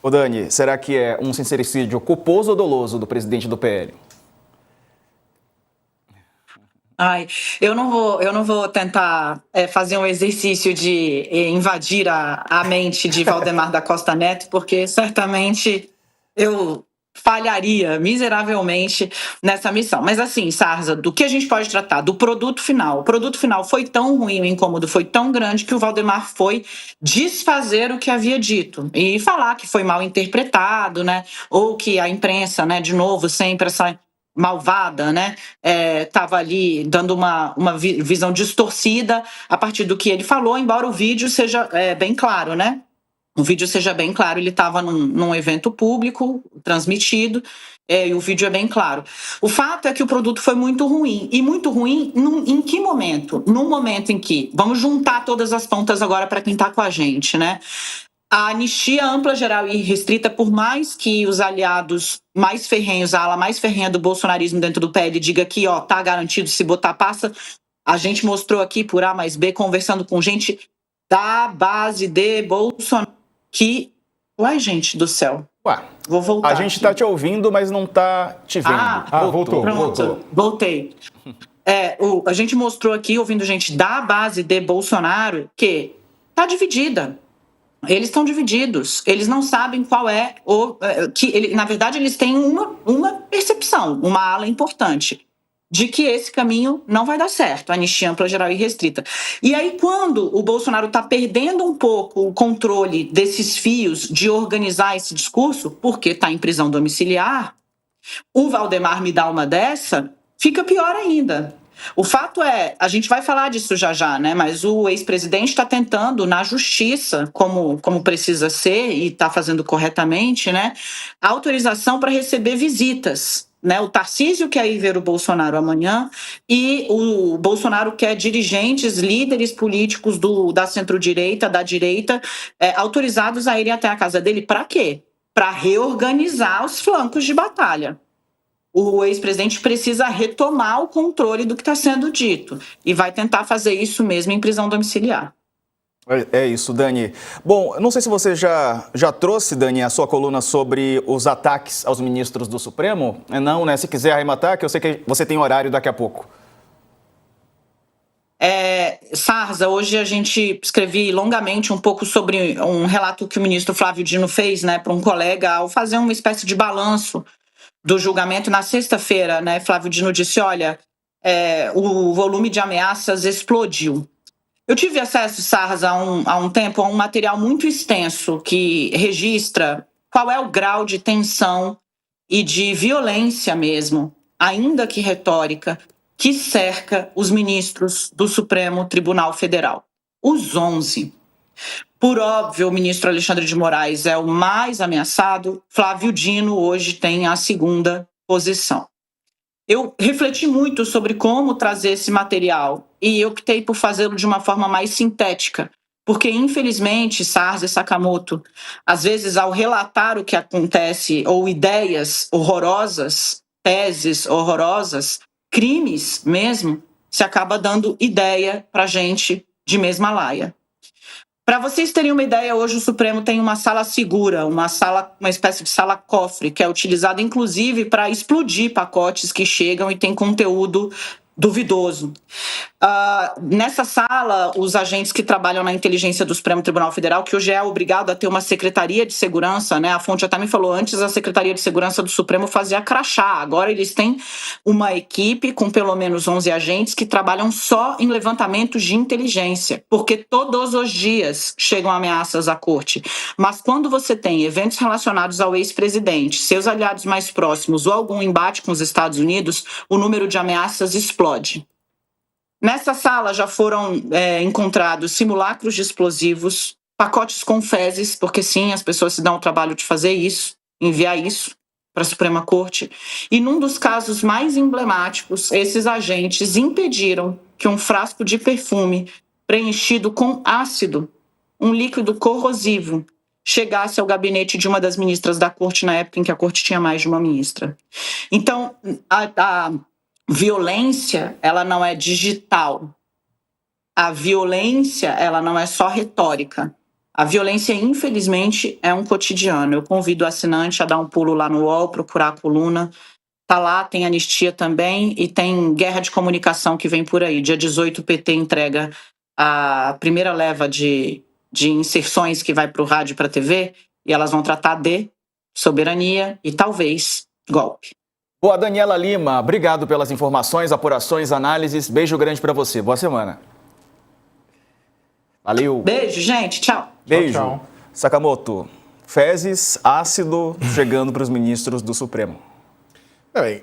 Ô Dani, será que é um sincericídio culposo ou doloso do presidente do PL? Ai, eu não vou tentar fazer um exercício de invadir a mente de Valdemar da Costa Neto, porque certamente eu falharia miseravelmente nessa missão. Mas assim, Sarza, do que a gente pode tratar? Do produto final. O produto final foi tão ruim, o incômodo foi tão grande que o Valdemar foi desfazer o que havia dito e falar que foi mal interpretado, né? Ou que a imprensa, né, de novo, sempre essa malvada, né, estava ali dando uma visão distorcida a partir do que ele falou, embora o vídeo seja bem claro, né? O vídeo seja bem claro, ele estava num evento público, transmitido, e o vídeo é bem claro. O fato é que o produto foi muito ruim. E muito ruim em que momento? Num momento em que, vamos juntar todas as pontas agora para quem está com a gente, né? A anistia ampla, geral e restrita, por mais que os aliados mais ferrenhos, a ala mais ferrenha do bolsonarismo dentro do PL diga que, ó, tá garantido, se botar passa, a gente mostrou aqui por A mais B, conversando com gente da base de Bolsonaro, que... Uai, gente do céu. Ué, vou voltar. A gente está te ouvindo, mas não está te vendo. Voltou. Pronto, voltei. A gente mostrou aqui, ouvindo gente da base de Bolsonaro, que tá dividida. Eles estão divididos, eles não sabem qual é na verdade, eles têm uma percepção, uma ala importante, de que esse caminho não vai dar certo, anistia ampla, geral e restrita. E aí, quando o Bolsonaro está perdendo um pouco o controle desses fios de organizar esse discurso, porque está em prisão domiciliar, o Valdemar me dá uma dessa, fica pior ainda. O fato é, a gente vai falar disso já, né? Mas o ex-presidente está tentando, na justiça, como precisa ser, e está fazendo corretamente, né? A autorização para receber visitas. Né? O Tarcísio quer ir ver o Bolsonaro amanhã e o Bolsonaro quer dirigentes, líderes políticos da centro-direita, da direita, autorizados a irem até a casa dele. Para quê? Para reorganizar os flancos de batalha. O ex-presidente precisa retomar o controle do que está sendo dito e vai tentar fazer isso mesmo em prisão domiciliar. É isso, Dani. Bom, não sei se você já trouxe, Dani, a sua coluna sobre os ataques aos ministros do Supremo. Não, né? Se quiser arrematar, que eu sei que você tem horário daqui a pouco. Sarza, hoje a gente escrevi longamente um pouco sobre um relato que o ministro Flávio Dino fez, né, para um colega ao fazer uma espécie de balanço do julgamento. Na sexta-feira, né, Flávio Dino disse, olha, o volume de ameaças explodiu. Eu tive acesso, Sarza, há um tempo, a um material muito extenso que registra qual é o grau de tensão e de violência mesmo, ainda que retórica, que cerca os ministros do Supremo Tribunal Federal. Os 11. Por óbvio, o ministro Alexandre de Moraes é o mais ameaçado. Flávio Dino hoje tem a segunda posição. Eu refleti muito sobre como trazer esse material e optei por fazê-lo de uma forma mais sintética, porque, infelizmente, Sarza e Sakamoto, às vezes, ao relatar o que acontece, ou ideias horrorosas, teses horrorosas, crimes mesmo, se acaba dando ideia para gente de mesma laia. Para vocês terem uma ideia, hoje o Supremo tem uma sala segura, uma espécie de sala cofre, que é utilizada inclusive para explodir pacotes que chegam e tem conteúdo duvidoso. Nessa sala, os agentes que trabalham na inteligência do Supremo Tribunal Federal, que hoje é obrigado a ter uma secretaria de segurança, né? A fonte até me falou, antes a Secretaria de Segurança do Supremo fazia crachá, agora eles têm uma equipe com pelo menos 11 agentes que trabalham só em levantamentos de inteligência, porque todos os dias chegam ameaças à corte. Mas quando você tem eventos relacionados ao ex-presidente, seus aliados mais próximos ou algum embate com os Estados Unidos, o número de ameaças explode. Nessa sala já foram encontrados simulacros de explosivos, pacotes com fezes, porque sim, as pessoas se dão o trabalho de fazer isso, enviar isso para a Suprema Corte. E num dos casos mais emblemáticos, esses agentes impediram que um frasco de perfume preenchido com ácido, um líquido corrosivo, chegasse ao gabinete de uma das ministras da Corte na época em que a Corte tinha mais de uma ministra. Então, a violência, ela não é digital. A violência, ela não é só retórica. A violência, infelizmente, é um cotidiano. Eu convido o assinante a dar um pulo lá no UOL, procurar a coluna. Tá lá, tem anistia também e tem guerra de comunicação que vem por aí. Dia 18, o PT entrega a primeira leva de inserções que vai para o rádio e para a TV, e elas vão tratar de soberania e talvez golpe. Boa, Daniela Lima, obrigado pelas informações, apurações, análises. Beijo grande para você. Boa semana. Valeu. Beijo, gente. Tchau. Beijo. Tchau, tchau. Sakamoto, fezes, ácido chegando para os ministros do Supremo.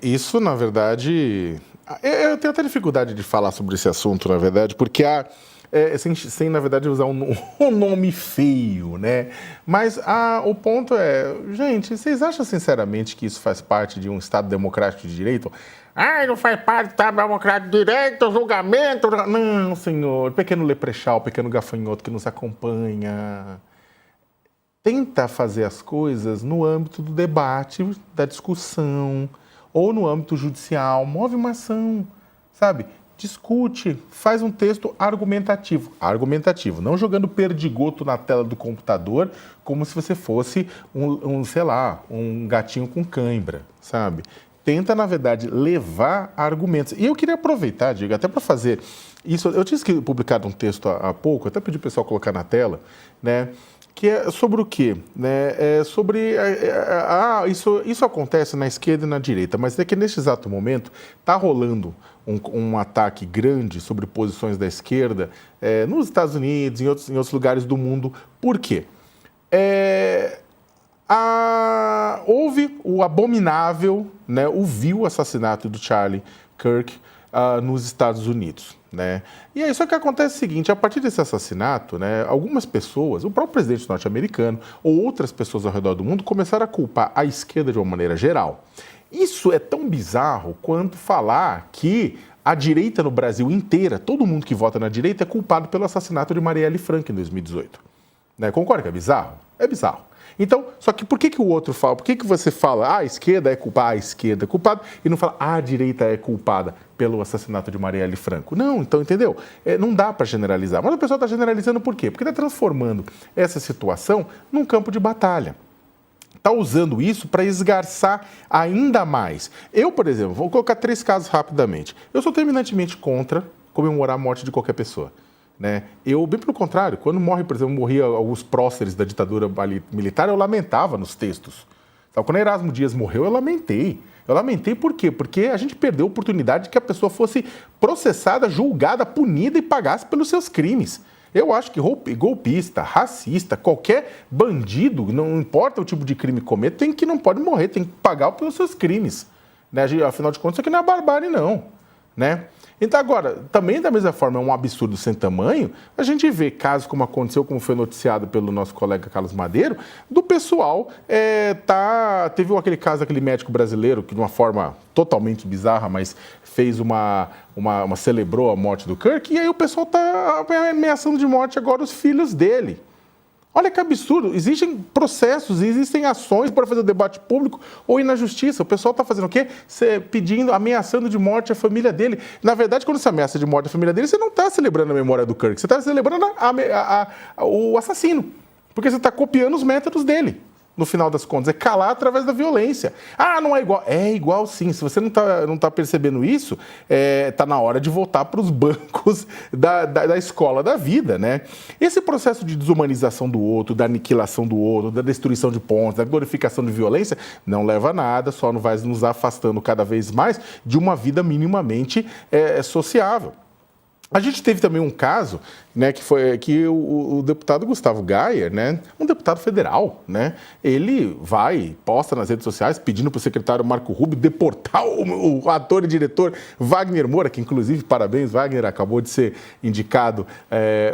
Isso, na verdade... Eu tenho até dificuldade de falar sobre esse assunto, na verdade, porque sem, na verdade, usar um nome feio, né? Mas o ponto é, gente, vocês acham sinceramente que isso faz parte de um Estado democrático de direito? Não faz parte do Estado democrático de direito, julgamento... Não, senhor, pequeno leprechal, pequeno gafanhoto que nos acompanha... Tenta fazer as coisas no âmbito do debate, da discussão, ou no âmbito judicial, move uma ação, sabe? Discute, faz um texto argumentativo, não jogando perdigoto na tela do computador como se você fosse um gatinho com cãibra, sabe? Tenta, na verdade, levar argumentos. E eu queria aproveitar, Diego, até para fazer isso. Eu tinha publicado um texto há pouco, até pedi o pessoal colocar na tela, né? Que é sobre o quê? Né? Isso acontece na esquerda e na direita, mas é que neste exato momento está rolando um ataque grande sobre posições da esquerda nos Estados Unidos, em outros lugares do mundo. Por quê? Houve o abominável, né, o vil assassinato do Charlie Kirk nos Estados Unidos. Né? E aí, só que acontece o seguinte, a partir desse assassinato, né, algumas pessoas, o próprio presidente norte-americano ou outras pessoas ao redor do mundo começaram a culpar a esquerda de uma maneira geral. Isso é tão bizarro quanto falar que a direita no Brasil inteira, todo mundo que vota na direita é culpado pelo assassinato de Marielle Franco em 2018. Né? Concorda que é bizarro? É bizarro. Então, só que por que o outro fala? Por que você fala, a esquerda é culpada, a esquerda é culpada, e não fala, a direita é culpada pelo assassinato de Marielle Franco? Não, então, entendeu? Não dá para generalizar. Mas o pessoal está generalizando por quê? Porque está transformando essa situação num campo de batalha. Está usando isso para esgarçar ainda mais. Eu, por exemplo, vou colocar 3 casos rapidamente. Eu sou terminantemente contra comemorar a morte de qualquer pessoa. Né? Eu, bem pelo contrário, quando morria alguns próceres da ditadura militar, eu lamentava nos textos. Então, quando Erasmo Dias morreu, eu lamentei. Eu lamentei por quê? Porque a gente perdeu a oportunidade de que a pessoa fosse processada, julgada, punida e pagasse pelos seus crimes. Eu acho que golpista, racista, qualquer bandido, não importa o tipo de crime que cometa, não pode morrer, tem que pagar pelos seus crimes. Né? Afinal de contas, isso aqui não é barbárie, não. Né? Então, agora, também da mesma forma, é um absurdo sem tamanho, a gente vê casos como aconteceu, como foi noticiado pelo nosso colega Carlos Madeiro, do pessoal, teve aquele caso daquele médico brasileiro que de uma forma totalmente bizarra, mas fez celebrou a morte do Kirk, e aí o pessoal está ameaçando de morte agora os filhos dele. Olha que absurdo, existem processos, existem ações para fazer o debate público ou ir na justiça. O pessoal está fazendo o quê? Ameaçando de morte a família dele. Na verdade, quando você ameaça de morte a família dele, você não está celebrando a memória do Kirk, você está celebrando o assassino, porque você está copiando os métodos dele. No final das contas, é calar através da violência. Não é igual. É igual sim. Se você não tá percebendo isso, tá na hora de voltar para os bancos da escola da vida, né? Esse processo de desumanização do outro, da aniquilação do outro, da destruição de pontos, da glorificação de violência, não leva a nada, só não vai nos afastando cada vez mais de uma vida minimamente sociável. A gente teve também um caso, né, que foi que o deputado Gustavo Gayer, né, um deputado federal, né, ele posta nas redes sociais pedindo para o secretário Marco Rubio deportar o ator e diretor Wagner Moura, que inclusive, parabéns, Wagner, acabou de ser indicado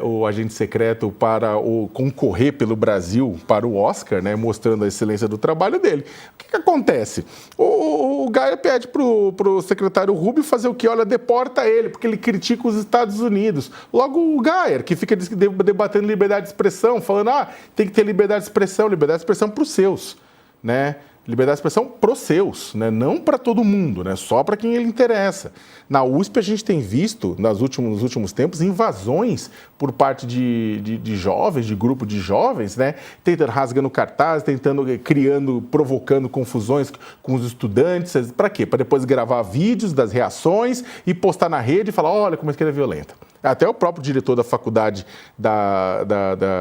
o agente secreto para concorrer pelo Brasil para o Oscar, né, mostrando a excelência do trabalho dele. O que acontece? O Gayer pede para o secretário Rubio fazer o quê? Olha, deporta ele, porque ele critica os Estados Unidos. Logo o Gayer, que fica debatendo liberdade de expressão, falando, tem que ter liberdade de expressão para os seus, né? Liberdade de expressão para os seus, né? Não para todo mundo, né? Só para quem ele interessa. Na USP a gente tem visto, nos últimos tempos, invasões por parte de jovens, de grupo de jovens, né? Tentando, rasgando cartazes, provocando confusões com os estudantes. Para quê? Para depois gravar vídeos das reações e postar na rede e falar, olha como a esquerda é violenta. Até o próprio diretor da faculdade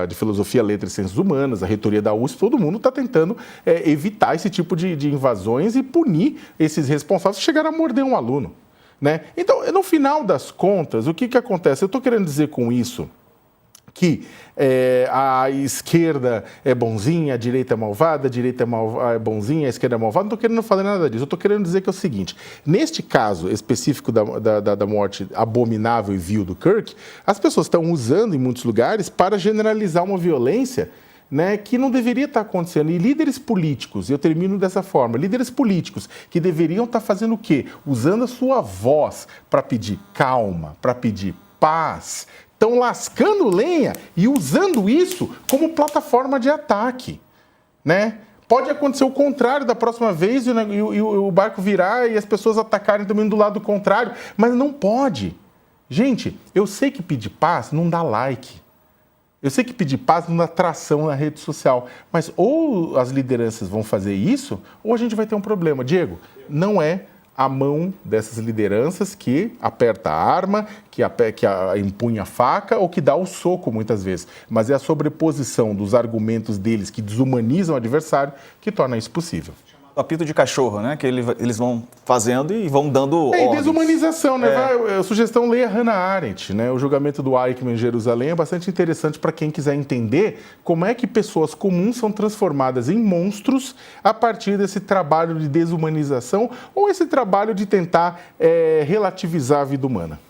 de Filosofia, Letras e Ciências Humanas, a reitoria da USP, todo mundo está tentando evitar esse tipo de invasões e punir esses responsáveis que chegaram a morder um aluno, né? Então, no final das contas, o que acontece? Eu estou querendo dizer com isso que a esquerda é bonzinha, a direita é malvada, a direita é bonzinha, a esquerda é malvada. Não estou querendo falar nada disso. Eu estou querendo dizer que é o seguinte, neste caso específico da morte abominável e vil do Kirk, as pessoas estão usando em muitos lugares para generalizar uma violência, né, que não deveria estar acontecendo. E líderes políticos, eu termino dessa forma, líderes políticos que deveriam estar fazendo o quê? Usando a sua voz para pedir calma, para pedir paz, estão lascando lenha e usando isso como plataforma de ataque, né? Pode acontecer o contrário da próxima vez e o barco virar e as pessoas atacarem também do lado contrário, mas não pode. Gente, eu sei que pedir paz não dá like. Eu sei que pedir paz não dá tração na rede social, mas ou as lideranças vão fazer isso, ou a gente vai ter um problema. Diego, não é a mão dessas lideranças que aperta a arma, que empunha a faca ou que dá o soco muitas vezes. Mas é a sobreposição dos argumentos deles que desumanizam o adversário que torna isso possível. Apito de cachorro, né? Que eles vão fazendo e vão dando ordens. Desumanização, né? Sugestão, leia Hannah Arendt, né? O julgamento do Eichmann em Jerusalém é bastante interessante para quem quiser entender como é que pessoas comuns são transformadas em monstros a partir desse trabalho de desumanização ou esse trabalho de tentar relativizar a vida humana.